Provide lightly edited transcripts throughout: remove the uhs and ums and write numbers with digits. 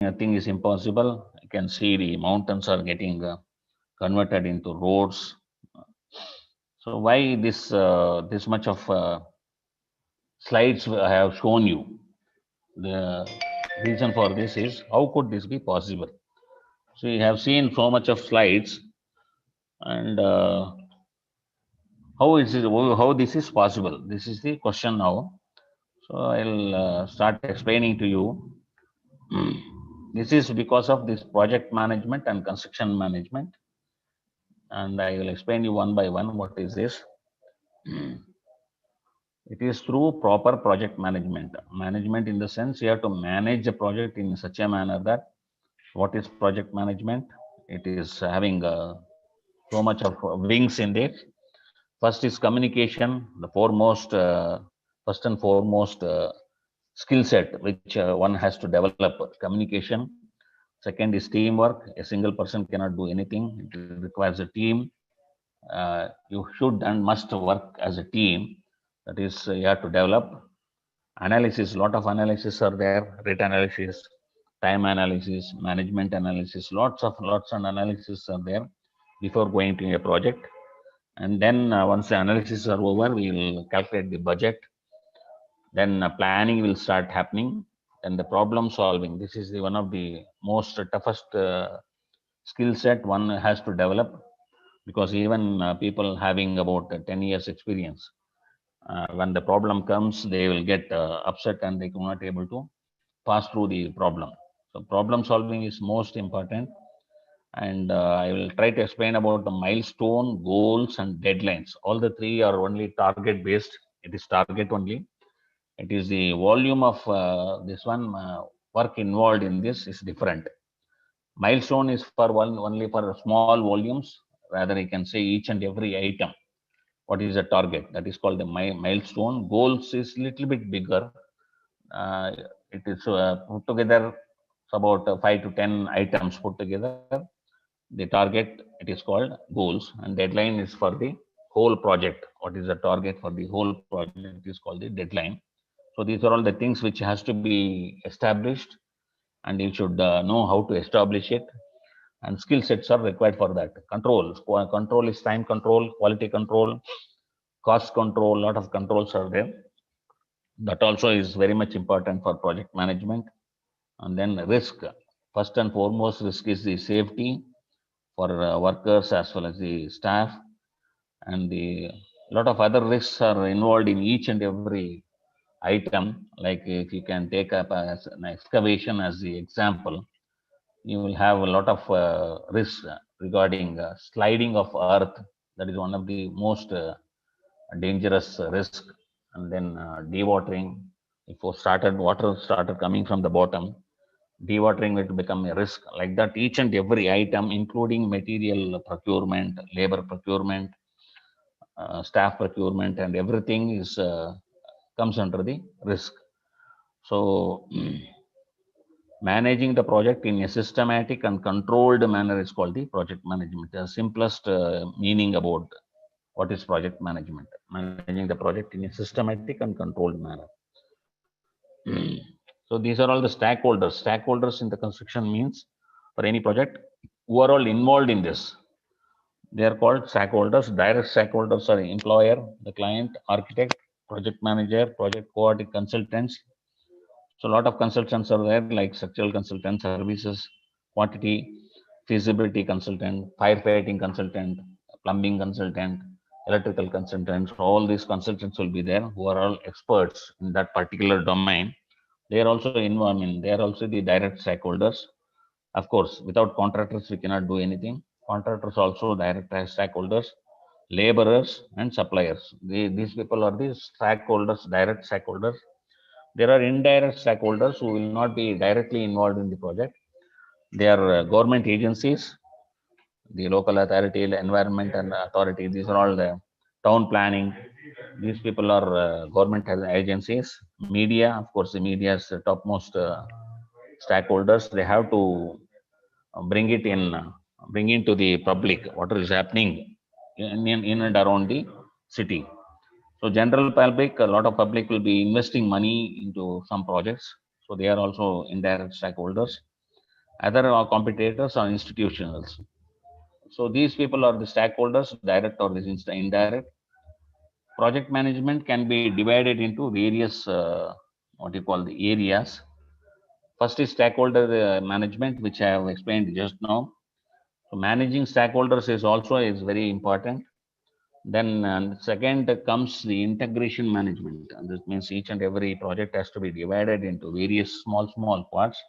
nothing is impossible. You can see the mountains are getting converted into roads. So why this much of slides I have shown you? The reason for this is how could this be possible? So you have seen so much of slides, and how this is possible? This is the question now. So I'll start explaining to you. This is because of this project management and construction management, and I will explain you one by one what is this. It is through proper project management. Management in the sense you have to manage a project in such a manner that what is project management? It is having so much of wings in it. First is communication, the foremost, first and foremost skill set which one has to develop communication. Second is teamwork. A single person cannot do anything. It requires a team. You should and must work as a team. That is, you have to develop analysis. Lot of analysis are there. Rate analysis, time analysis, management analysis. Lots and analysis are there before going to a project. And then once the analysis are over, we will calculate the budget. Then planning will start happening. Then the problem solving. This is the one of the most toughest skill set one has to develop, because even people having about 10 years experience, when the problem comes, they will get upset and they cannot able to pass through the problem. So problem solving is most important, and I will try to explain about the milestone, goals, and deadlines. All the three are only target based. It is target only. It is the volume of this one work involved in this is different. Milestone is for one only for small volumes. Rather, you can say each and every item. What is the target? That is called the milestone. Goals is little bit bigger. Uh, it is put together. It's about 5 to 10 items put together. The target, it is called goals, and deadline is for the whole project. What is the target for the whole project is called the deadline. So these are all the things which has to be established, and you should know how to establish it. And skill sets are required for that. Control is time control, quality control, cost control. Lot of controls are there. That also is very much important for project management. And then risk. First and foremost, risk is the safety for workers as well as the staff, and the lot of other risks are involved in each and every item. Like if you can take up as an excavation as the example, you will have a lot of risks regarding sliding of earth. That is one of the most dangerous risk. And then dewatering. If water started coming from the bottom, dewatering will become a risk. Like that, each and every item, including material procurement, labor procurement, staff procurement, and everything is comes under the risk. So managing the project in a systematic and controlled manner is called the project management. The simplest meaning about what is project management: managing the project in a systematic and controlled manner. So these are all the stakeholders. Stakeholders in the construction means for any project who are all involved in this. They are called stakeholders. Direct stakeholders are employer, the client, architect, project manager, project coordinator, consultants. So a lot of consultants are there, like structural consultant, services, quantity, feasibility consultant, firefighting consultant, plumbing consultant, electrical consultants. All these consultants will be there who are all experts in that particular domain. They are also involved in. They are also the direct stakeholders. Of course, without contractors, we cannot do anything. Contractors also direct stakeholders, laborers, and suppliers. These people are the stakeholders, direct stakeholders. There are indirect stakeholders who will not be directly involved in the project. They are government agencies, the local authority, the environment and authority. These are all the town planning. These people are government agencies. Media, of course, the media is the topmost stakeholders. They have to bring it in, bring into the public what is happening in and around the city. So general public, a lot of public will be investing money into some projects. So they are also indirect stakeholders. other competitors or institutions. So these people are the stakeholders, direct or indirect. Project management can be divided into various what you call the areas. First is stakeholder management, which I have explained just now. So managing stakeholders is very important. Then second comes the integration management. And this means each and every project has to be divided into various small parts,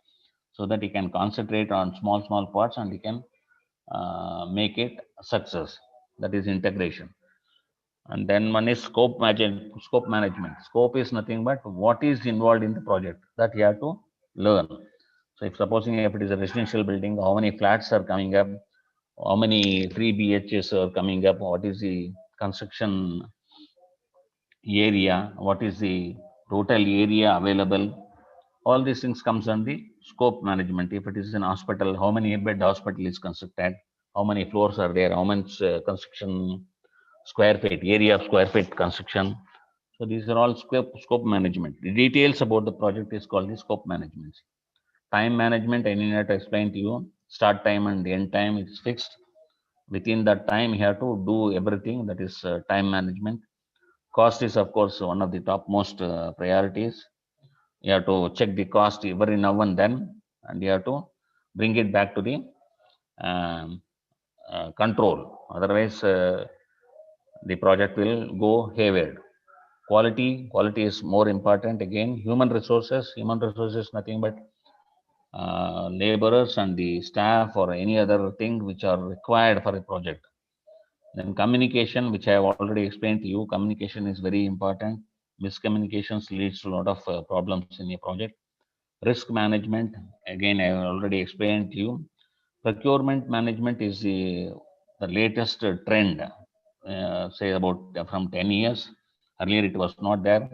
so that you can concentrate on small parts and you can make it a success. That is integration. And then one is scope management. Scope is nothing but what is involved in the project that you have to learn. So if supposing if it is a residential building, how many flats are coming up, how many 3 BHs are coming up, what is the construction area, what is the total area available. All these things comes on the scope management. If it is an hospital, how many bed hospital is constructed, how many floors are there, how much construction square feet, area of square feet construction. So these are all scope management. The details about the project is called the scope management. Time management, I need not explain to you. Start time and end time is fixed. Within that time, you have to do everything. That is time management. Cost is, of course, one of the topmost priorities. You have to check the cost every now and then, and you have to bring it back to the um, control. Otherwise, the project will go haywire. Quality is more important. Again, human resources nothing but laborers and the staff or any other thing which are required for a project. Then communication, which I have already explained to you, communication is very important. Miscommunications leads to a lot of problems in a project. Risk management, again I have already explained to you. Procurement management is the latest trend, say about from 10 years. Earlier it was not there.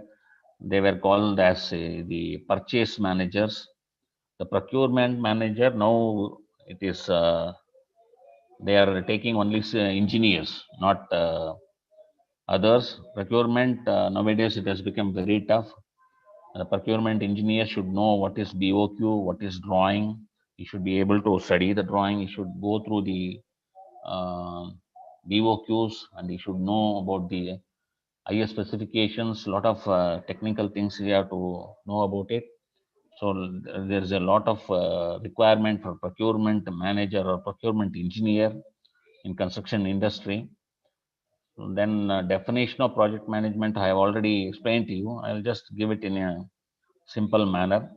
They were called as the purchase managers. The procurement manager now, it is they are taking only engineers, not others. Procurement nowadays it has become very tough. The procurement engineer should know what is BOQ, what is drawing. He should be able to study the drawing. He should go through the uh, BOQs, and he should know about the IS specifications. Lot of technical things we have to know about it. So there is a lot of requirement for procurement manager or procurement engineer in construction industry. Then definition of project management I have already explained to you. I'll just give it in a simple manner.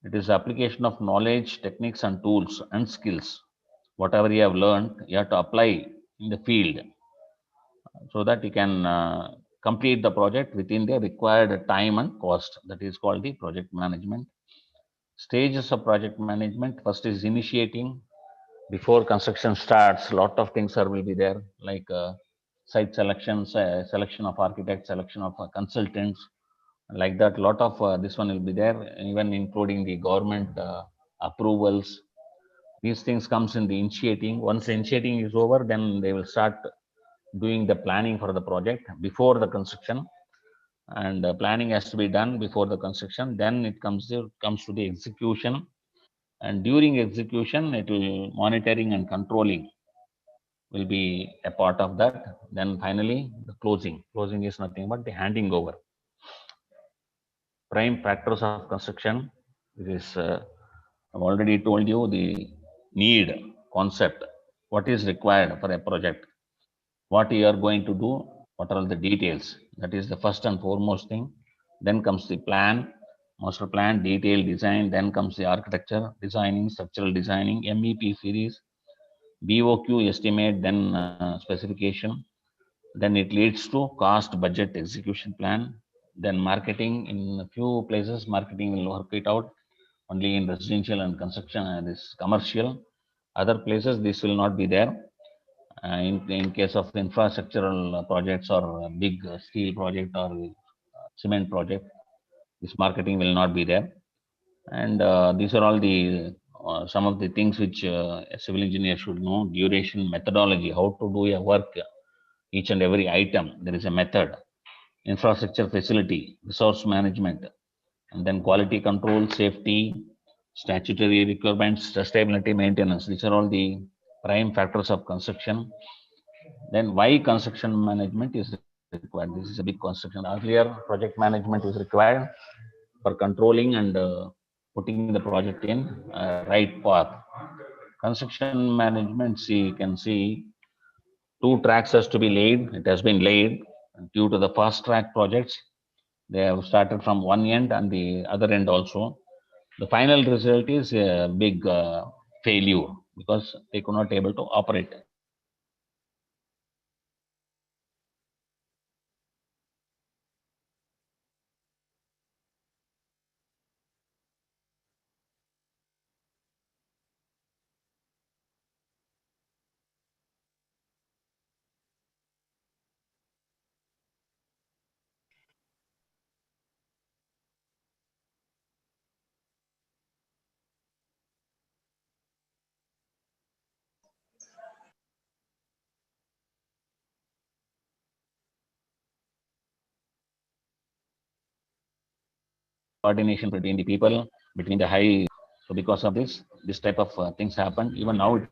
It is application of knowledge, techniques, and tools and skills. Whatever you have learned, you have to apply in the field, so that you can complete the project within the required time and cost. That is called the project management. Stages of project management. First is initiating. Before construction starts, a lot of things are will be there, like site selections, selection of architects, selection of consultants, like that. Lot of this one will be there, even including the government approvals. These things comes in the initiating. Once the initiating is over, then they will start doing the planning for the project before the construction. And planning has to be done before the construction. Then it comes to the execution, and during execution it will monitoring and controlling will be a part of that. Then finally the closing is nothing but the handing over. Prime factors of construction. It is I've already told you the need concept, what is required for a project, what you are going to do, what are the details. That is the first and foremost thing. Then comes the plan, master plan, detailed design. Then comes the architecture designing, structural designing, MEP series, BOQ estimate, then specification. Then it leads to cost, budget, execution plan. Then marketing. In a few places marketing will work it out only in residential and construction and this commercial. Other places this will not be there. In case of infrastructural projects or big steel project or cement project, this marketing will not be there. And these are all the some of the things which a civil engineer should know. Duration, methodology, how to do a work, each and every item there is a method. Infrastructure, facility, resource management, and then quality control, safety, statutory requirements, sustainability, maintenance. These are all the prime factors of construction. Then why construction management is required? This is a big construction. Earlier, project management is required for controlling and putting the project in right path. Construction management, see, you can see two tracks has to be laid. It has been laid due to the fast track projects. They have started from one end and the other end also. The final result is a big failure because they could not able to operate. Coordination between the people, between the high. So because of this type of things happen. Even now, it is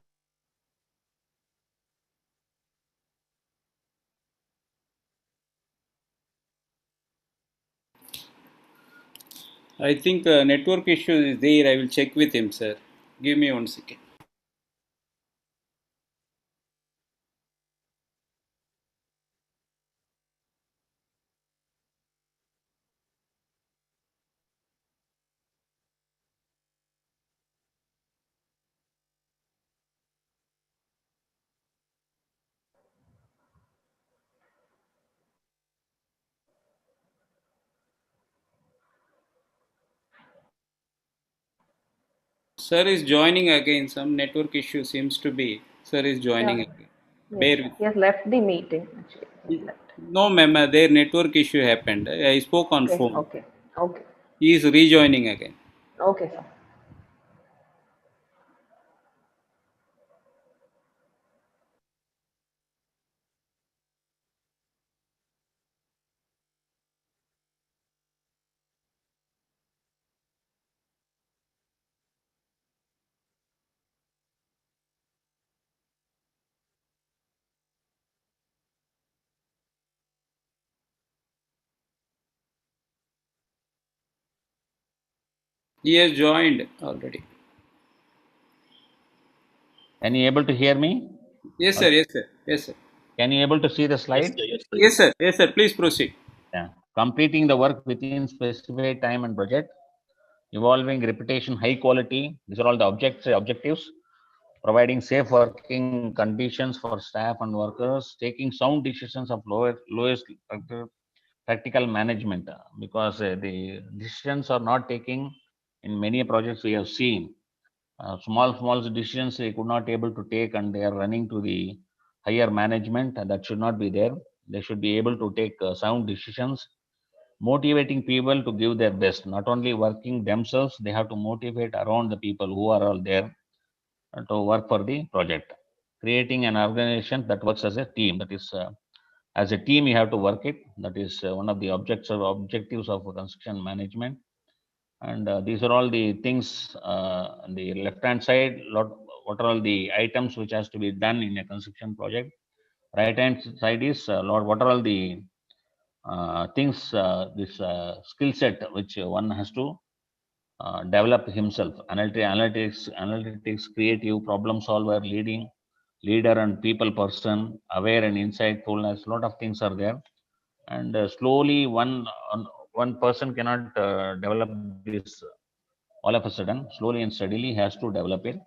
happening. I think network issue is there. I will check with him, sir. Give me 1 second. Sir is joining again. Some network issue seems to be. Sir is Yeah. joining again. Yes, Bear with. he has left the meeting actually. He has left. No, ma'am. Their network issue happened. I spoke on Okay, phone. okay, okay, He is rejoining again. okay, sir. He has joined already. Can you able to hear me? Yes, sir. Hello? Yes, sir. Yes, sir. Can you able to see the slide? Yes, sir. Yes, sir. Please proceed. Yeah. Completing the work within specified time and budget, evolving reputation, high quality. These are all the objectives. Providing safe working conditions for staff and workers, taking sound decisions of lowest practical management, because the decisions are not taking in many projects we have seen. Small decisions they could not able to take and they are running to the higher management, and that should not be there. They should be able to take sound decisions, motivating people to give their best, not only working themselves, they have to motivate around the people who are all there to work for the project. Creating an organization that works as a team, that is as a team you have to work it. That is one of the objectives of construction management. And these are all the things on the left hand side. What are all the items which has to be done in a construction project? Right hand side is what are all the things, this skill set which one has to develop himself. Analytics, creative, problem solver, leader and people person, aware and insightfulness. A lot of things are there, and slowly one person cannot develop this all of a sudden. Slowly and steadily has to develop it.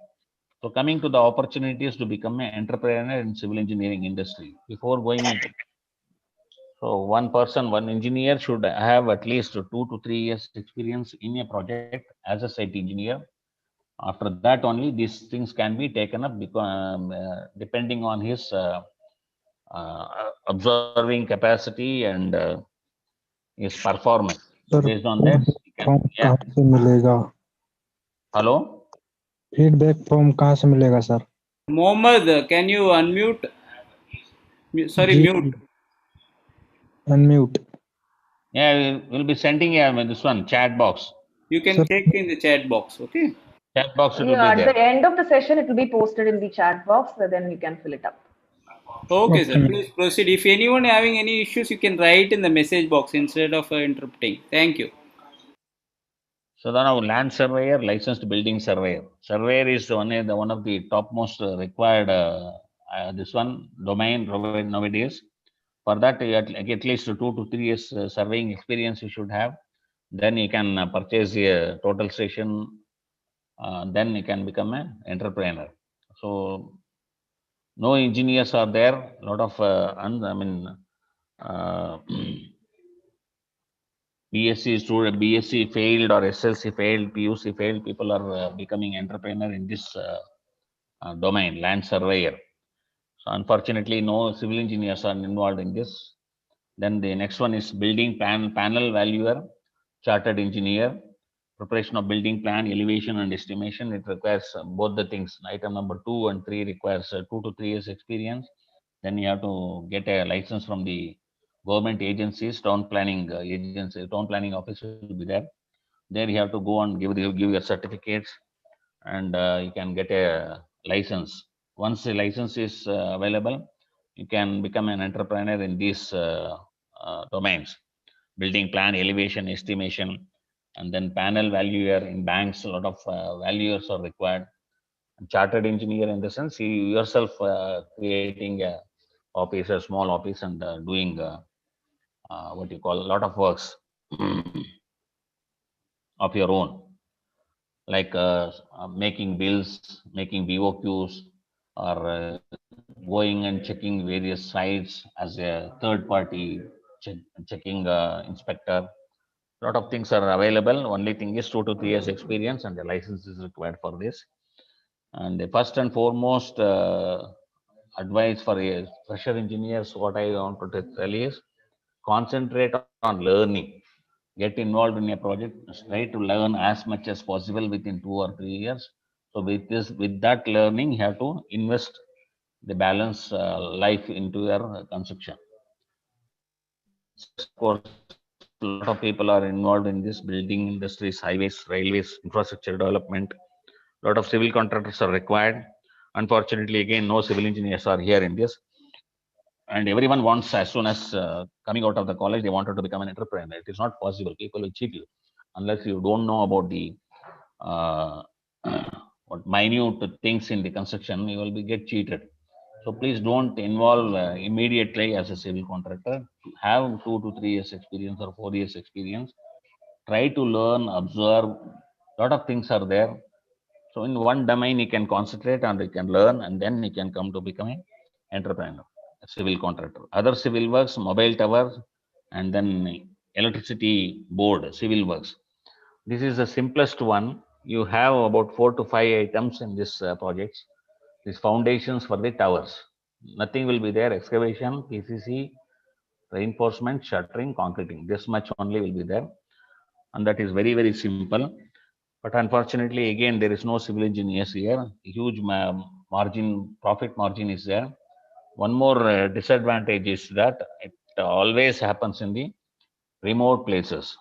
So coming to the opportunities to become an entrepreneur in civil engineering industry before going into, so one person, one engineer should have at least 2 to 3 years experience in a project as a site engineer. After that only these things can be taken up because depending on his observing capacity and his performance. Sir Based on that, feedback he can. From Yeah. कहाँ से मिलेगा? Hello. Feedback from कहाँ से मिलेगा sir? Mohammed, can you unmute? Sorry, जी mute. Unmute. Yeah, we'll be sending this one chat box. You can sir check in the chat box. Okay. Chat box will Yeah, be at the there. end of the session, it will be posted in the chat box, so then you can fill it up. Okay, sir. Okay. Please proceed. If anyone having any issues, you can write in the message box instead of interrupting. Thank you. So then our land surveyor, licensed building surveyor. Surveyor is one of the topmost required this one domain nowadays. For that, at least 2 to 3 years surveying experience you should have. Then you can purchase a total station. Then you can become an entrepreneur. So no engineers are there. A lot of uh, BSc student, BSc failed or SLC failed, PUC failed. People are becoming entrepreneur in this domain, land surveyor. So unfortunately, no civil engineers are involved in this. Then the next one is building panel valuer, chartered engineer, preparation of building plan, elevation and estimation. It requires both the things. Item number 2 and 3 requires 2 to 3 years experience. Then you have to get a license from the government agencies, town planning agency, town planning office will be there. There you have to go and give your certificates, and you can get a license. Once the license is available, you can become an entrepreneur in these domains: building plan, elevation, estimation, and then panel valuer. In banks, a lot of valuers are required. Chartered engineer, in the sense, you yourself creating a office, a small office, and doing what you call a lot of works of your own, like making bills, making VOQs, or going and checking various sites as a third party checking inspector. A lot of things are available. Only thing is 2 to 3 years experience, and the license is required for this. And the first and foremost advice for a fresher engineers, what I want to tell is, concentrate on learning. Get involved in a project. Try to learn as much as possible within 2 or 3 years. So with that learning, you have to invest the balance life into your construction. Yes, of course, a lot of people are involved in this building industries, highways, railways, infrastructure development. A lot of civil contractors are required. Unfortunately, again, no civil engineers are here in this. And everyone wants, as soon as coming out of the college, they wanted to become an entrepreneur. It is not possible. People will cheat you unless you don't know about the uh, what minute things in the construction. You will be get cheated. So please don't involve immediately as a civil contractor. Have 2 to 3 years experience or 4 years experience. Try to learn, observe. Lot of things are there. So in one domain you can concentrate and you can learn, and then you can come to become an entrepreneur, a civil contractor. Other civil works, mobile towers, and then electricity board, civil works. This is the simplest one. You have about 4 to 5 items in this projects. These foundations for the towers. Nothing will be there. Excavation, PCC, reinforcement, shuttering, concreting. This much only will be there, and that is very simple. But unfortunately, again, there is no civil engineers here. Huge margin, profit margin is there. One more disadvantage is that it always happens in the remote places.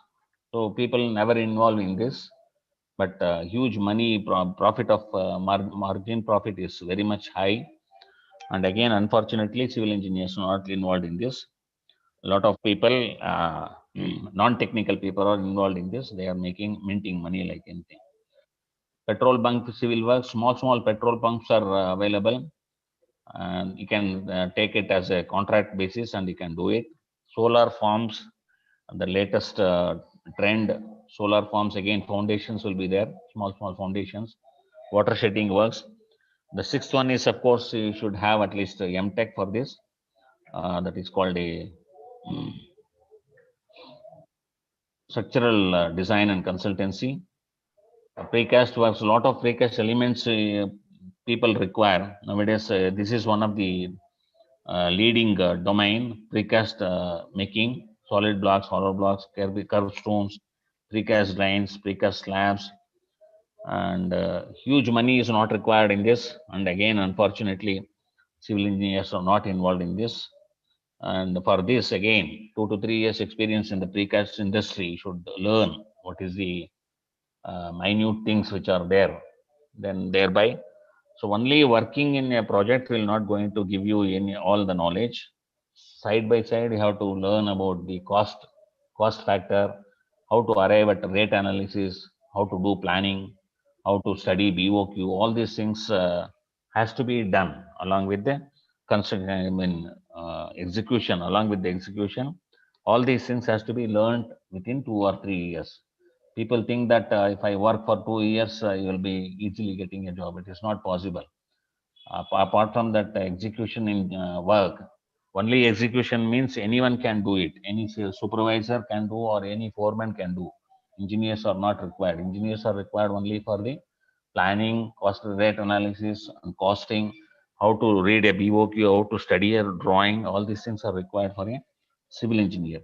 So people never involve in this, but huge money profit of margin profit is very much high. And again, unfortunately, civil engineers are not involved in this. A lot of people, non-technical people, are involved in this. They are minting money like anything. Petrol bunk civil work, small petrol pumps are available, and you can take it as a contract basis and you can do it. Solar farms, the latest trend. Solar farms, again, foundations will be there, small foundations. Water shedding works. The sixth one is, of course, you should have at least a MTech for this. That is called a structural design and consultancy. Precast works, a lot of precast elements people require nowadays. This is one of the leading domain. Precast making, solid blocks, hollow blocks, curved stones, precast lines, precast slabs, and huge money is not required in this. And again, unfortunately, civil engineers are not involved in this. And for this, again, 2 to 3 years experience in the precast industry, you should learn what is the minute things which are there. then thereby, so only working in a project will not going to give you any all the knowledge. Side by side, you have to learn about the cost factor, how to arrive at rate analysis, how to do planning, how to study BOQ. All these things has to be done along with the construction. I mean, execution. Along with the execution, all these things has to be learned within 2 or 3 years. People think that if I work for 2 years, you will be easily getting a job. It is not possible. Apart from that, execution in work, only execution means anyone can do it. Any supervisor can do, or any foreman can do. Engineers are not required. Engineers are required only for the planning, cost rate analysis, and costing, how to read a BOQ, how to study a drawing. All these things are required for a civil engineer.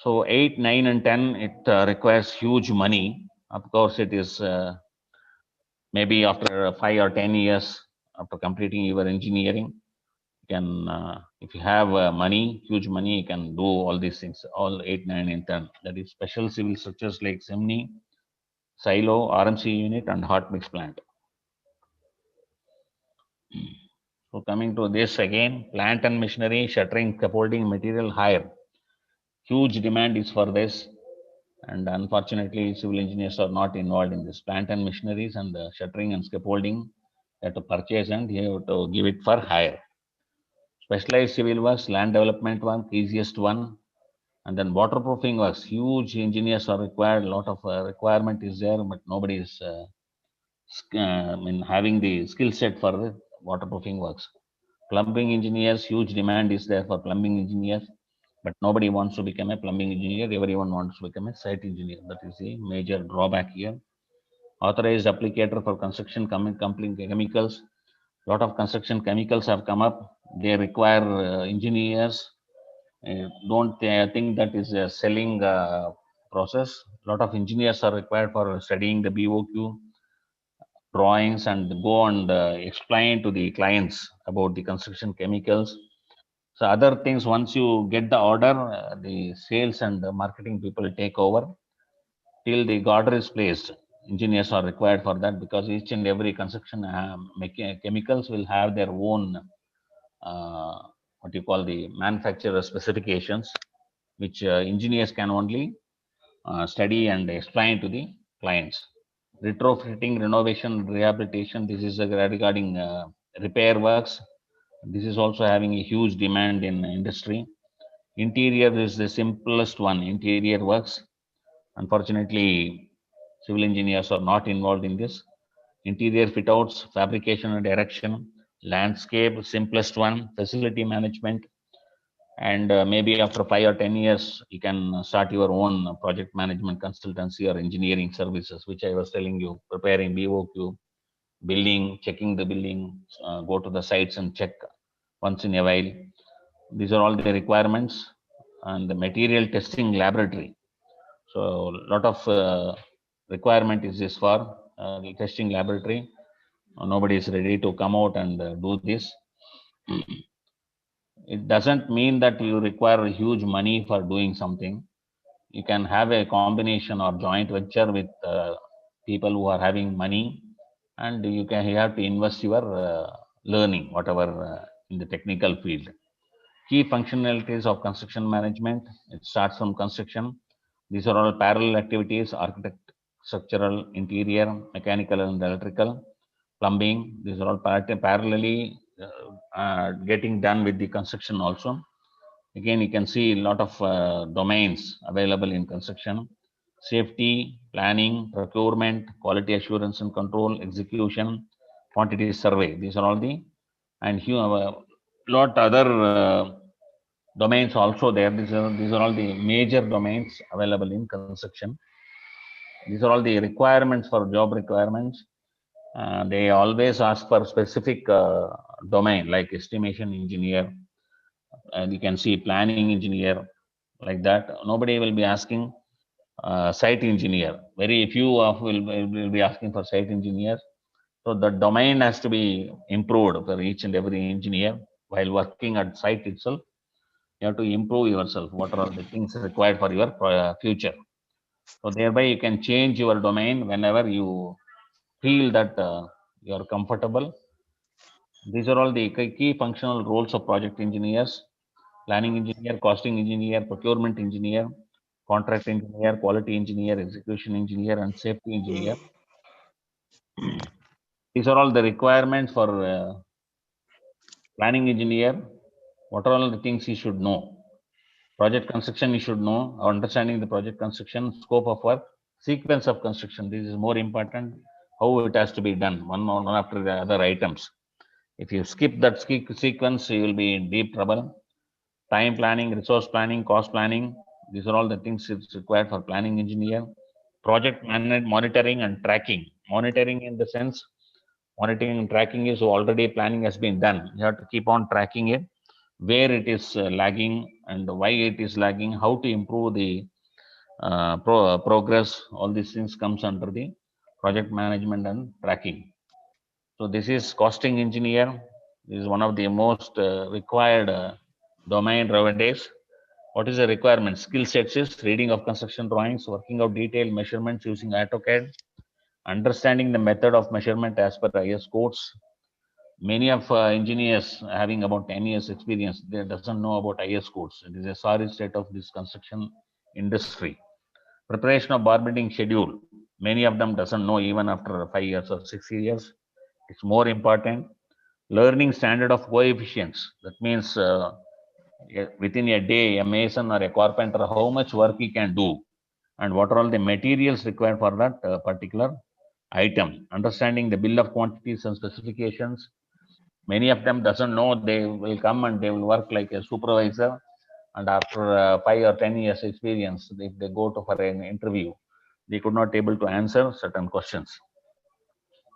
So 8, 9, and 10, it requires huge money. Of course, it is maybe after 5 or 10 years after completing your engineering, you can, if you have money, huge money, you can do all these things, all 8, 9, and 10. That is special civil structures like SEMNI, silo, RMC unit, and hot mix plant. So coming to this again, plant and machinery, shuttering, scaffolding, material hire. Huge demand is for this, and unfortunately, civil engineers are not involved in this. Plant and machineries and shuttering and scaffolding, you have to purchase and you have to give it for hire. Specialized civil works, land development one, easiest one, and then waterproofing works. Huge engineers are required. A lot of requirement is there, but nobody is I mean, having the skill set for the waterproofing works. Plumbing engineers, huge demand is there for plumbing engineers, but nobody wants to become a plumbing engineer. Everyone wants to become a site engineer. That is the major drawback here. Authorized applicator for construction chemicals. Lot of construction chemicals have come up. They require engineers. Don't think that is a selling process. Lot of engineers are required for studying the BOQ drawings and go and explain to the clients about the construction chemicals. So other things, once you get the order, the sales and the marketing people take over till the order is placed. Engineers are required for that, because each and every construction chemicals will have their own uh, what you call the manufacturer specifications, which engineers can only study and explain to the clients. Retrofitting, renovation, rehabilitation. This is regarding repair works. This is also having a huge demand in industry. Interior is the simplest one. Interior works. Unfortunately, civil engineers are not involved in this. Interior fit outs, fabrication and erection, landscape, simplest one, facility management, and maybe after 5 or 10 years, you can start your own project management consultancy or engineering services, which I was telling you, preparing BOQ, building, checking the building, go to the sites and check once in a while. These are all the requirements. And the material testing laboratory. So a lot of requirement is this for the testing laboratory. Nobody is ready to come out and do this. It doesn't mean that you require huge money for doing something. You can have a combination or joint venture with people who are having money, and you have to invest your learning, whatever in the technical field. Key functionalities of construction management. It starts from construction. These are all parallel activities: architect, structural, interior, mechanical and electrical, plumbing. These are all parallelly getting done with the construction also. Again, you can see a lot of domains available in construction: safety, planning, procurement, quality assurance and control, execution, quantity survey. These are all the, and lot other domains also there. These are all the major domains available in construction. These are all the requirements for job requirements. They always ask for specific domain like estimation engineer, and you can see planning engineer, like that. Nobody will be asking site engineer. Very few of will be asking for site engineer. So the domain has to be improved for each and every engineer. While working at site itself, you have to improve yourself. What are the things required for your future? So thereby you can change your domain whenever you feel that you are comfortable. These are all the key functional roles of project engineers: planning engineer, costing engineer, procurement engineer, contract engineer, quality engineer, execution engineer, and safety engineer. These are all the requirements for planning engineer. What are all the things he should know? Project construction, he should know, understanding the project construction, scope of work, sequence of construction. This is more important, how it has to be done, one after the other items. If you skip that sequence, you will be in deep trouble. Time planning, resource planning, cost planning. These are all the things it's required for planning engineer. Project monitoring and tracking. Monitoring in the sense, monitoring and tracking is already planning has been done. You have to keep on tracking it, where it is lagging and why it is lagging, how to improve the progress. All these things comes under the project management and tracking. So this is costing engineer. This is one of the most required domain nowadays. What is the requirement? Skill sets is reading of construction drawings, working out detailed measurements using AutoCAD, understanding the method of measurement as per IS codes. Many of engineers having about 10 years experience, they doesn't know about IS codes. It is a sorry state of this construction industry. Preparation of bar building schedule. Many of them doesn't know even after 5 years or 6 years. It's more important. Learning standard of coefficients. That means within a day, a mason or a carpenter, how much work he can do, and what are all the materials required for that particular item. Understanding the bill of quantities and specifications. Many of them doesn't know. They will come and they will work like a supervisor, and after 5 or 10 years experience, if they go to for an interview, they could not able to answer certain questions.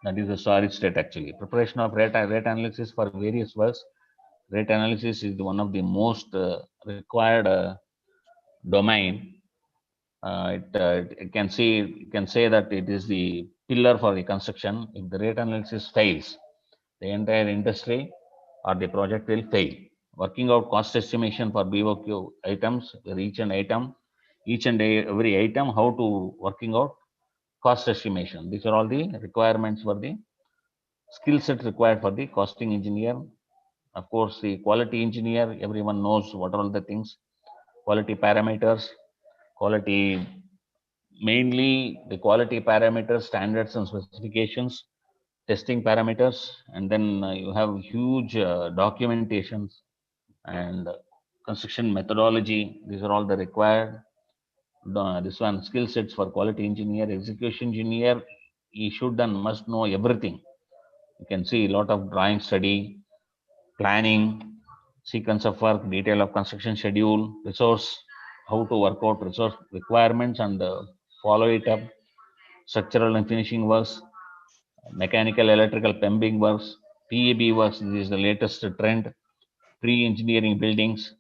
That is a sorry state actually. Preparation of rate analysis for various works. Rate analysis is one of the most required domain. It can say that it is the pillar for the construction. If the rate analysis fails, the entire industry or the project will fail. Working out cost estimation for BOQ items, for each and every item, how to working out cost estimation. These are all the requirements for the skill set required for the costing engineer. Of course, the quality engineer, everyone knows what are all the things. Quality parameters, quality, mainly the quality parameters, standards and specifications, testing parameters, and then you have huge documentations and construction methodology. These are all the required. This one, skill sets for quality engineer, execution engineer. He should and must know everything. You can see a lot of drawing study, planning, sequence of work, detail of construction schedule, resource, how to work out resource requirements and follow it up, structural and finishing works, mechanical, electrical, plumbing works, PEB works. This is the latest trend. Pre-engineering buildings.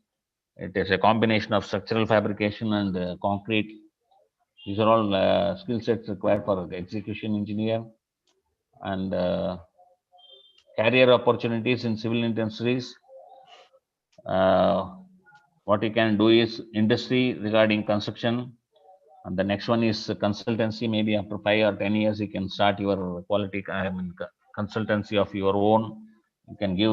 It is a combination of structural fabrication and concrete. These are all skill sets required for the execution engineer. And career opportunities in civil industries. What you can do is industry regarding construction, and the next one is consultancy. Maybe after 5 or 10 years, you can start your quality consultancy of your own. You can give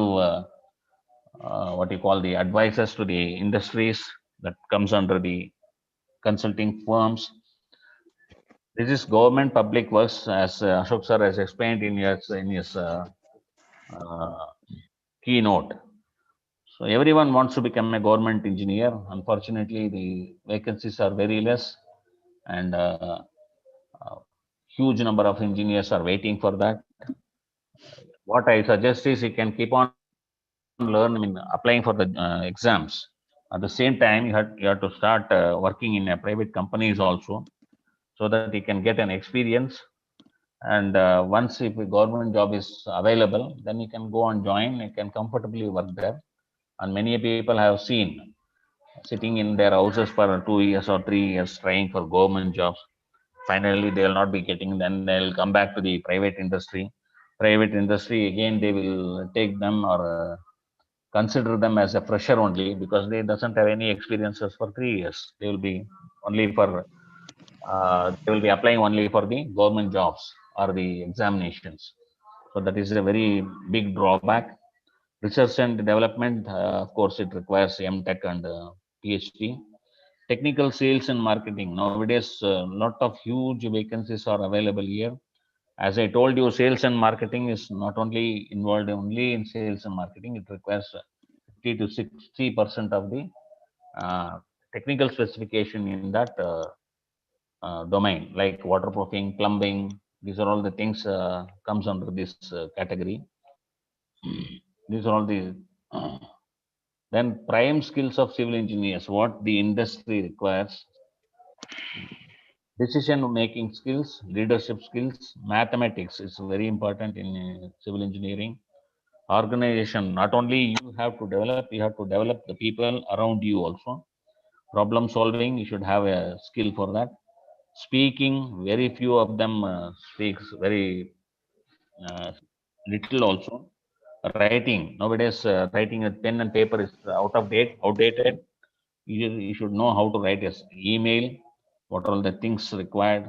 what you call the advices to the industries that comes under the consulting firms. This is government public works, as Ashok sir has explained in his uh, keynote. So everyone wants to become a government engineer. Unfortunately, the vacancies are very less, and huge number of engineers are waiting for that. What I suggest is you can keep on learning, applying for the exams. At the same time, you have to start working in a private companies also, so that you can get an experience. And once if a government job is available, then you can go and join. You can comfortably work there. And many people have seen sitting in their houses for 2 years or 3 years trying for government jobs. Finally, they will not be getting. Then they'll come back to the private industry. Private industry again, they will take them or consider them as a fresher only, because they doesn't have any experiences for 3 years. They will be only for they will be applying only for the government jobs or the examinations. So that is a very big drawback. Research and development, of course, it requires MTech and PhD. Technical sales and marketing. Nowadays, a lot of huge vacancies are available here. As I told you, sales and marketing is not only involved only in sales and marketing. It requires 50 to 60% of the uh, technical specification in that domain, like waterproofing, plumbing. These are all the things comes under this category. These are all the then prime skills of civil engineers. What the industry requires: decision making skills, leadership skills, mathematics is very important in civil engineering. Organization. Not only you have to develop, you have to develop the people around you also. Problem solving. You should have a skill for that. Speaking. Very few of them speaks very uh, little also. Writing nowadays, writing with pen and paper is outdated. You should know how to write as email. What are all the things required?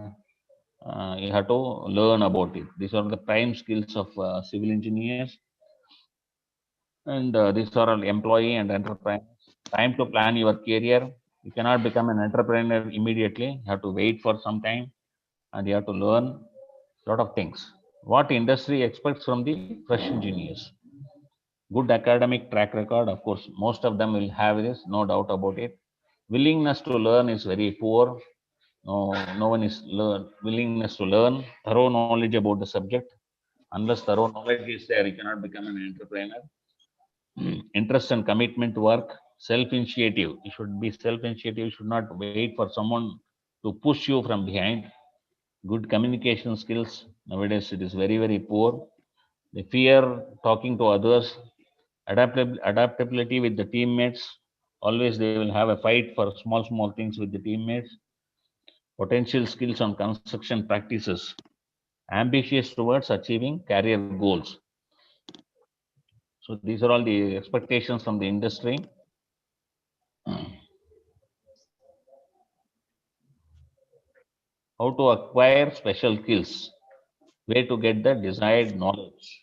You have to learn about it. These are the prime skills of civil engineers, and these are all employee and entrepreneur. Time to plan your career. You cannot become an entrepreneur immediately. You have to wait for some time, and you have to learn a lot of things. What industry expects from the fresh engineers? Good academic track record. Of course, most of them will have this, no doubt about it. Willingness to learn is very poor. No one is willingness to learn. Thorough knowledge about the subject. Unless thorough knowledge is there, you cannot become an entrepreneur. Interest and commitment to work. Self initiative. You should be self initiative. You should not wait for someone to push you from behind. Good communication skills. Nowadays, it is very, very poor. They fear talking to others. Adaptability with the teammates. Always they will have a fight for small things with the teammates. Potential skills on construction practices. Ambitious towards achieving career goals. So these are all the expectations from the industry. How to acquire special skills. Where to get the desired knowledge.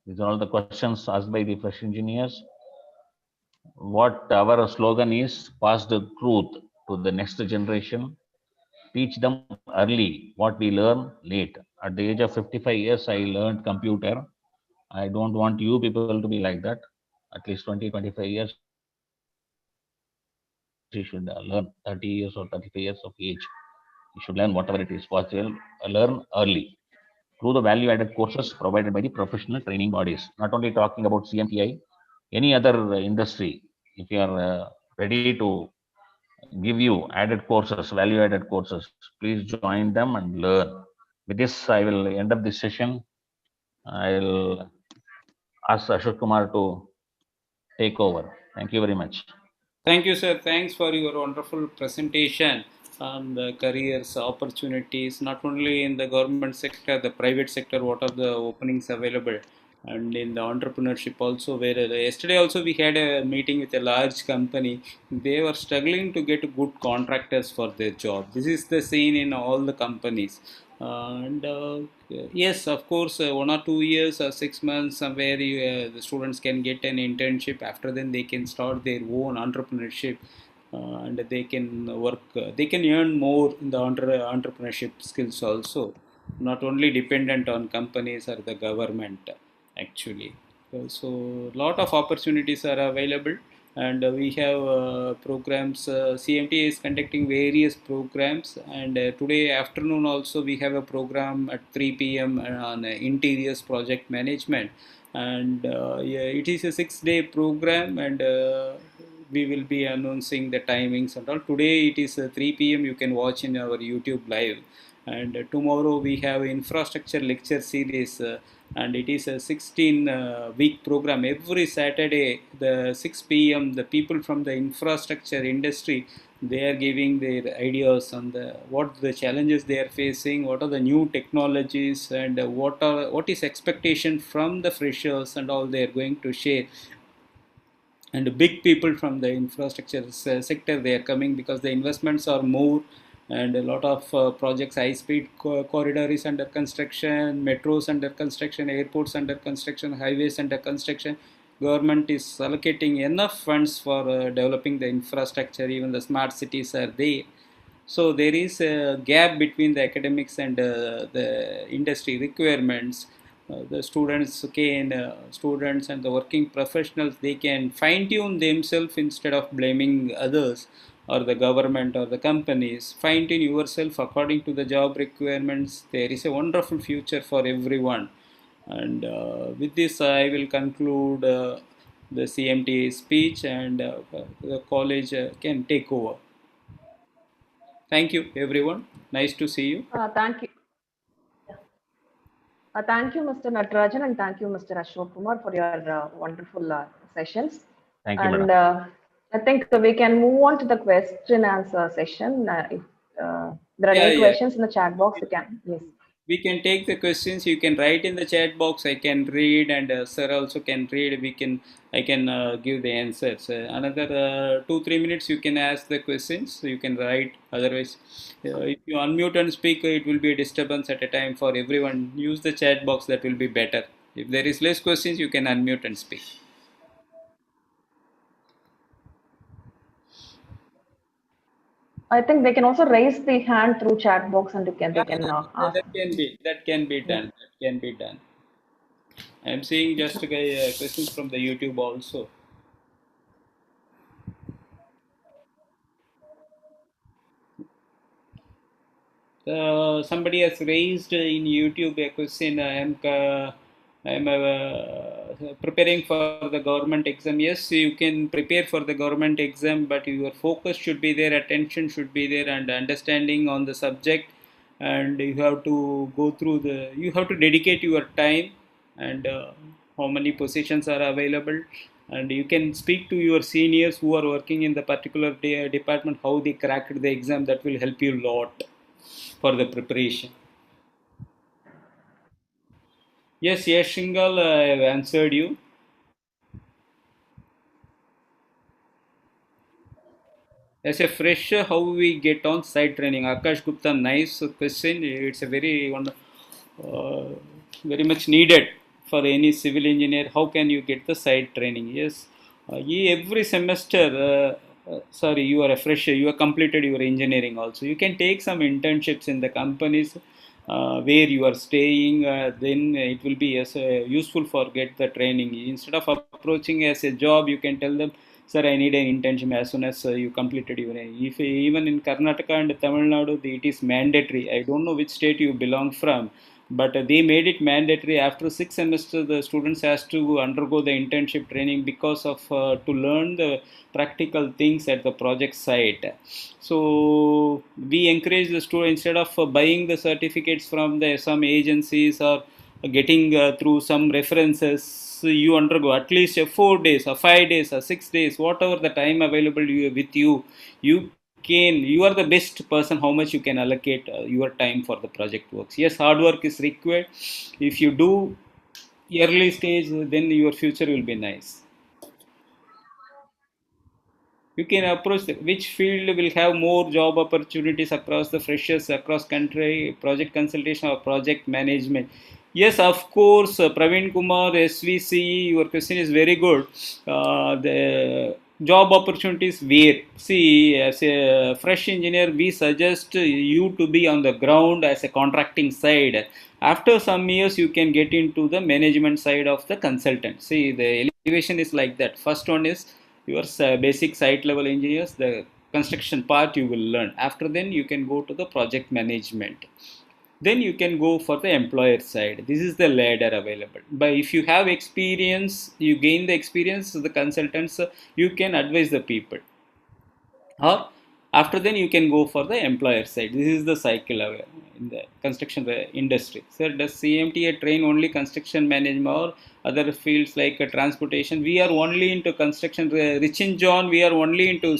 These are all the questions asked by the fresh engineers. What our slogan is: pass the truth to the next generation. Teach them early what we learn late. At the age of 55 years, I learned computer. I don't want you people to be like that. At least 20, 25 years, you should learn 30 years or 35 years of age. You should learn whatever it is possible. Learn early through the value added courses provided by the professional training bodies. Not only talking about CMTI, any other industry. If you are ready to give you added courses, value added courses, please join them and learn. With this, I will end up this session. I'll ask Ashok Kumar to take over. Thank you very much. Thank you, sir. Thanks for your wonderful presentation on the careers opportunities, not only in the government sector, the private sector, what are the openings available, and in the entrepreneurship also. Where yesterday also we had a meeting with a large company. They were struggling to get good contractors for their job. This is the scene in all the companies. And yes, of course, 1 or 2 years or 6 months somewhere the students can get an internship. After then they can start their own entrepreneurship, and they can work, they can earn more in the entrepreneurship skills also, not only dependent on companies or the government actually. So lot of opportunities are available, and we have programs. CMT is conducting various programs, and today afternoon also we have a program at 3 p.m. on interiors project management. And yeah, it is a 6-day program, and we will be announcing the timings and all. Today it is 3 p.m. you can watch in our YouTube live. And tomorrow we have infrastructure lecture series, and it is a 16 week program. Every Saturday the 6 p.m. the people from the infrastructure industry, they are giving their ideas on the what the challenges they are facing, what are the new technologies, and what is expectation from the freshers, and all they are going to share. And big people from the infrastructure sector, they are coming because the investments are more, and a lot of projects. High speed corridor is under construction, metros under construction, airports under construction, highways under construction. Government is allocating enough funds for developing the infrastructure. Even the smart cities are there. So there is a gap between the academics and the industry requirements. Students and the working professionals, they can fine tune themselves instead of blaming others or the government or the companies. Fine tune yourself according to the job requirements. There is a wonderful future for everyone. And with this, I will conclude the CMT speech, and the college can take over. Thank you, everyone. Nice to see you. Thank you. Thank you, Mr. Natarajan, and thank you, Mr. Ashok Kumar, for your wonderful sessions. Thank you, madam. And I think we can move on to the question answer session. If there are Yeah, any yeah. questions in the chat box, you can. Yes. We can take the questions. You can write in the chat box. I can read, and sir also can read. I can give the answers. Another 2-3 minutes, you can ask the questions. So you can write. Otherwise, if you unmute and speak, it will be a disturbance at a time for everyone. Use the chat box. That will be better. If there is less questions, you can unmute and speak. I think they can also raise the hand through chat box, and they Yeah, can ask. that can be done. That can be done. I am seeing just questions from the YouTube also. Somebody has raised in YouTube a question. I am preparing for the government exam. Yes, you can prepare for the government exam, but your focus should be there, attention should be there, and understanding on the subject. And you have to go through the. You have to dedicate your time, and how many positions are available. And you can speak to your seniors who are working in the particular department, how they cracked the exam. That will help you a lot for the preparation. Yes, yes, Shingal, I have answered you. As a fresher, how we get on site training? Akash Gupta, nice question. It's a uh, very much needed for any civil engineer. How can you get the site training? Yes, every semester. Sorry, you are a fresher. You have completed your engineering also. You can take some internships in the companies where you are staying. Then it will be useful for get the training. Instead of approaching as a job, you can tell them, sir, I need an internship as soon as you completed your. If even in Karnataka and Tamil Nadu, it is mandatory. I don't know which state you belong from, but they made it mandatory. After 6 semesters, the students has to undergo the internship training because of to learn the practical things at the project site. So we encourage the student, instead of buying the certificates from the some agencies or getting through some references, you undergo at least 4 days or 5 days or 6 days, whatever the time available with you. You are the best person how much you can allocate your time for the project works. Yes, hard work is required. If you do early stage, then your future will be nice. You can approach which field will have more job opportunities across the freshers across country, project consultation or project management. Yes, of course, Praveen Kumar, SVCE, your question is very good. The job opportunities where, see, as a fresh engineer, we suggest you to be on the ground as a contracting side. After some years, you can get into the management side of the consultant. See, the elevation is like that. First one is your basic site level engineers, the construction part you will learn. After then, you can go to the project management. Then you can go for the employer side. This is the ladder available. But if you have experience, you gain the experience, the consultants, you can advise the people. Or after then, you can go for the employer side. This is the cycle in the construction industry. Sir, does CMT train only construction management or other fields like transportation? We are only into construction. Rich in John, we are only into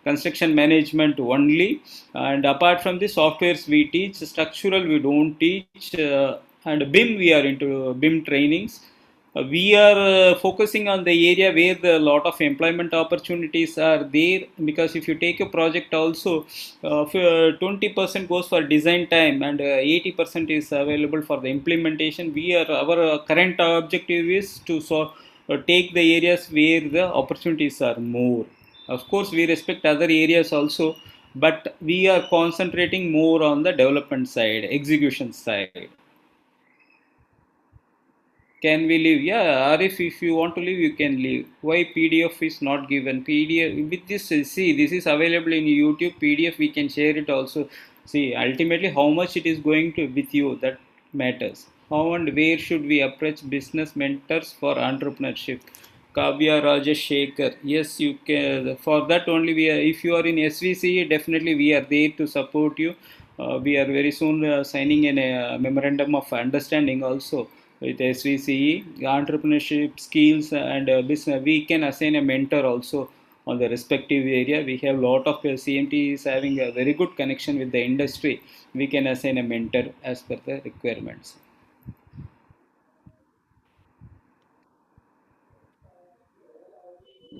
construction management only. And apart from the softwares, we teach structural. We don't teach. And BIM, we are into BIM trainings. we are focusing on the area where the lot of employment opportunities are there, because if you take a project also, 20% goes for design time and 80% is available for the implementation. Our current objective is to take the areas where the opportunities are more. Of course we respect other areas also, but we are concentrating more on the development side, execution side. Can we leave? Yeah, or if you want to leave, you can leave. Why PDF is not given? PDF with this, see, this is available in YouTube. PDF we can share it also. See, ultimately, how much it is going to with you, that matters. How and where should we approach business mentors for entrepreneurship? Kavya Rajesh Shekhar. Yes, you can. For that only, if you are in SVCE, definitely we are there to support you. We are very soon signing in a memorandum of understanding also with SVCE, entrepreneurship skills and business. We can assign a mentor also on the respective area. We have a lot of CMTs having a very good connection with the industry. We can assign a mentor as per the requirements.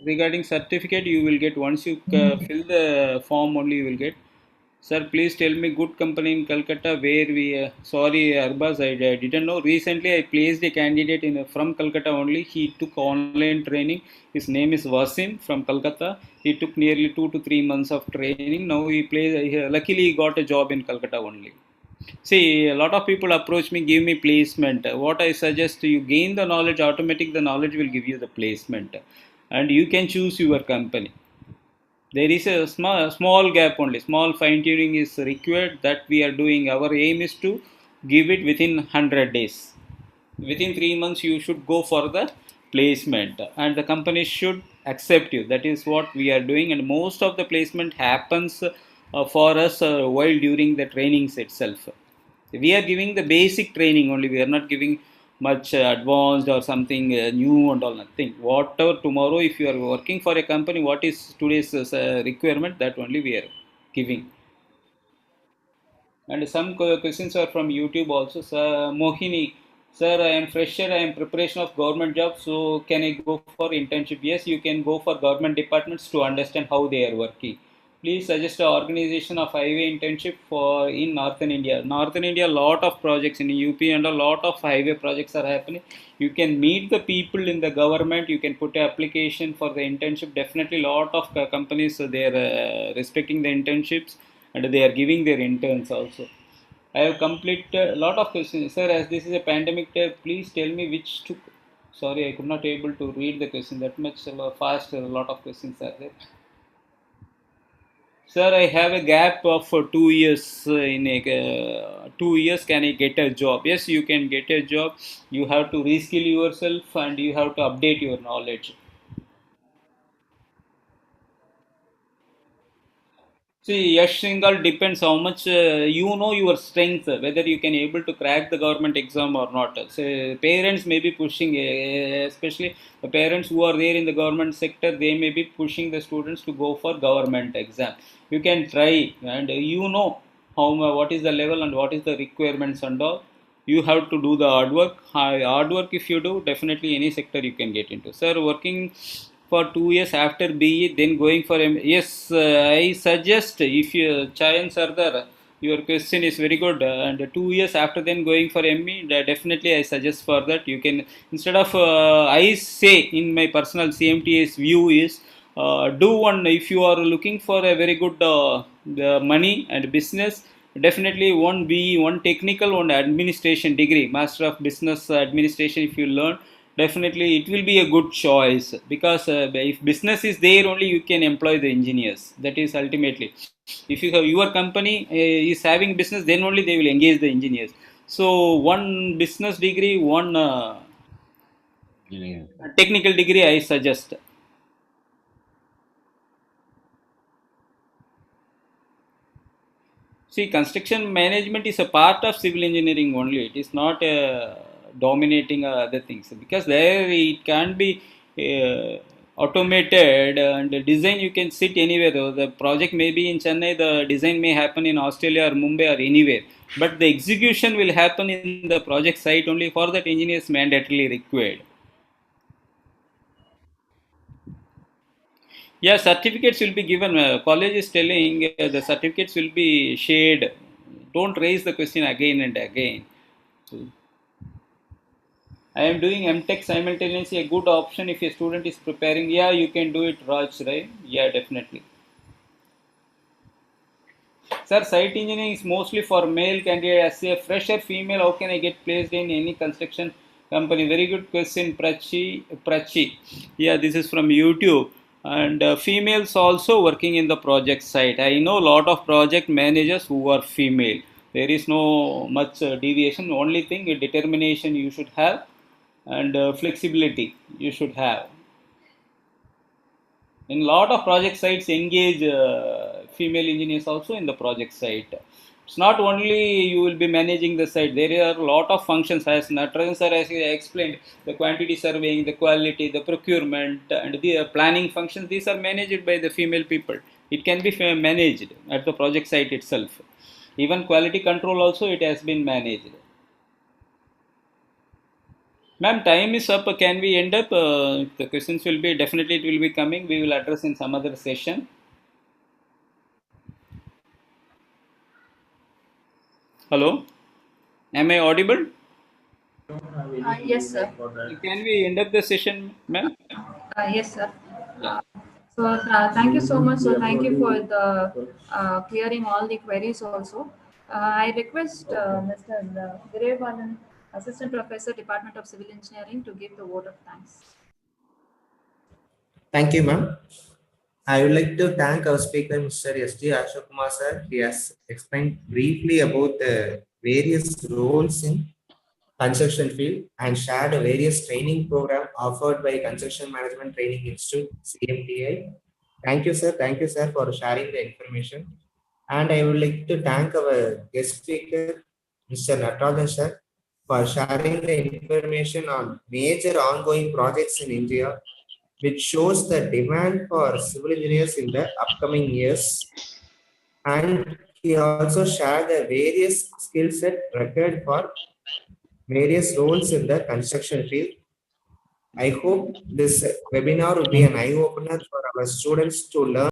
Regarding certificate, you will get once you fill the form only you will get. Sir, please tell me good company in Calcutta where we. Sorry, Arbaz, I didn't know. Recently, I placed a candidate from Calcutta only. He took online training. His name is Wasim from Calcutta. He took nearly 2 to 3 months of training. Now luckily he got a job in Calcutta only. See, a lot of people approach me, give me placement. What I suggest, you gain the knowledge, automatic the knowledge will give you the placement, and you can choose your company. There is a small gap only, small fine tuning is required, that we are doing. Our aim is to give it within 100 days. Within 3 months you should go for the placement, and the company should accept you. That is what we are doing, and most of the placement happens for us while during the trainings itself. We are giving the basic training only. We are not giving much advanced or something new and all, nothing. Whatever tomorrow, if you are working for a company, what is today's requirement, that only we are giving. And some questions are from YouTube also. Sir, Mohini, sir, I am fresher. I am preparation of government job. So can I go for internship? Yes, you can go for government departments to understand how they are working. Please suggest an organization of highway internship for in Northern India. Northern India, lot of projects in UP and a lot of highway projects are happening. You can meet the people in the government. You can put an application for the internship. Definitely, lot of companies they are respecting the internships, and they are giving their interns also. I have completed a lot of questions. Sir, as this is a pandemic time, please tell me which took. Sorry, I could not able to read the question that much fast. A lot of questions are there. Sir, I have a gap of 2 years. 2 years, can I get a job? Yes, you can get a job. You have to reskill yourself and you have to update your knowledge. See, Yash Singhal depends how much you know your strength, whether you can able to crack the government exam or not. So, parents may be pushing, especially the parents who are there in the government sector, they may be pushing the students to go for government exam. You can try, and you know what is the level and what is the requirements and all. You have to do the hard work. Hard work, if you do, definitely any sector you can get into. Sir, working for 2 years after BE, then going for yes, I suggest if you Chayan Sardar, your question is very good, and 2 years after then going for ME, definitely I suggest for that. You can, instead of I say in my personal CMTS view is do one. If you are looking for a very good the money and business, definitely one B, one technical, one administration degree, Master of Business Administration. If you learn, definitely it will be a good choice, because if business is there, only you can employ the engineers. That is ultimately, if you have your company is having business, then only they will engage the engineers. So one business degree, one Yeah. technical degree I suggest. See, construction management is a part of civil engineering only. It is not dominating other things, because there it can be automated, and the design you can sit anywhere. The project may be in Chennai, the design may happen in Australia or Mumbai or anywhere, but the execution will happen in the project site only. For that, engineers mandatorily required. Yeah, certificates will be given. College is telling the certificates will be shared. Don't raise the question again and again. So, I am doing MTech simultaneously. A good option if a student is preparing. Yeah, you can do it, Raj, right? Yeah, definitely. Sir, site engineering is mostly for male candidates. As a fresher female, how can I get placed in any construction company? Very good question, Prachi. Yeah, this is from YouTube. And females also working in the project site. I know a lot of project managers who are female. There is no much deviation. Only thing, determination you should have, and flexibility you should have. In a lot of project sites engage female engineers also in the project site. It's not only you will be managing the site, there are a lot of functions, as Natarajan sir has explained, the quantity surveying, the quality, the procurement, and the planning functions. These are managed by the female people. It can be managed at the project site itself. Even quality control also, it has been managed. Ma'am, time is up. Can we end up? The questions will be, definitely it will be coming. We will address in some other session. Hello, am I audible? Yes, sir. Can we end up the session, ma'am? Yes, sir. Yeah. So thank you so much. So thank you for the clearing all the queries also. I request Mr. Virevalan, Assistant Professor, Department of Civil Engineering, to give the vote of thanks. Thank you, ma'am. I would like to thank our speaker, Mr. S.G. Ashok Kumar sir. He has explained briefly about the various roles in construction field and shared a various training program offered by Construction Management Training Institute, CMTI. Thank you, sir. Thank you, sir, for sharing the information. And I would like to thank our guest speaker, Mr. Natarajan sir, for sharing the information on major ongoing projects in India, which shows the demand for civil engineers in the upcoming years. And he also shared the various skill set required for various roles in the construction field. I hope this webinar will be an eye opener for our students to learn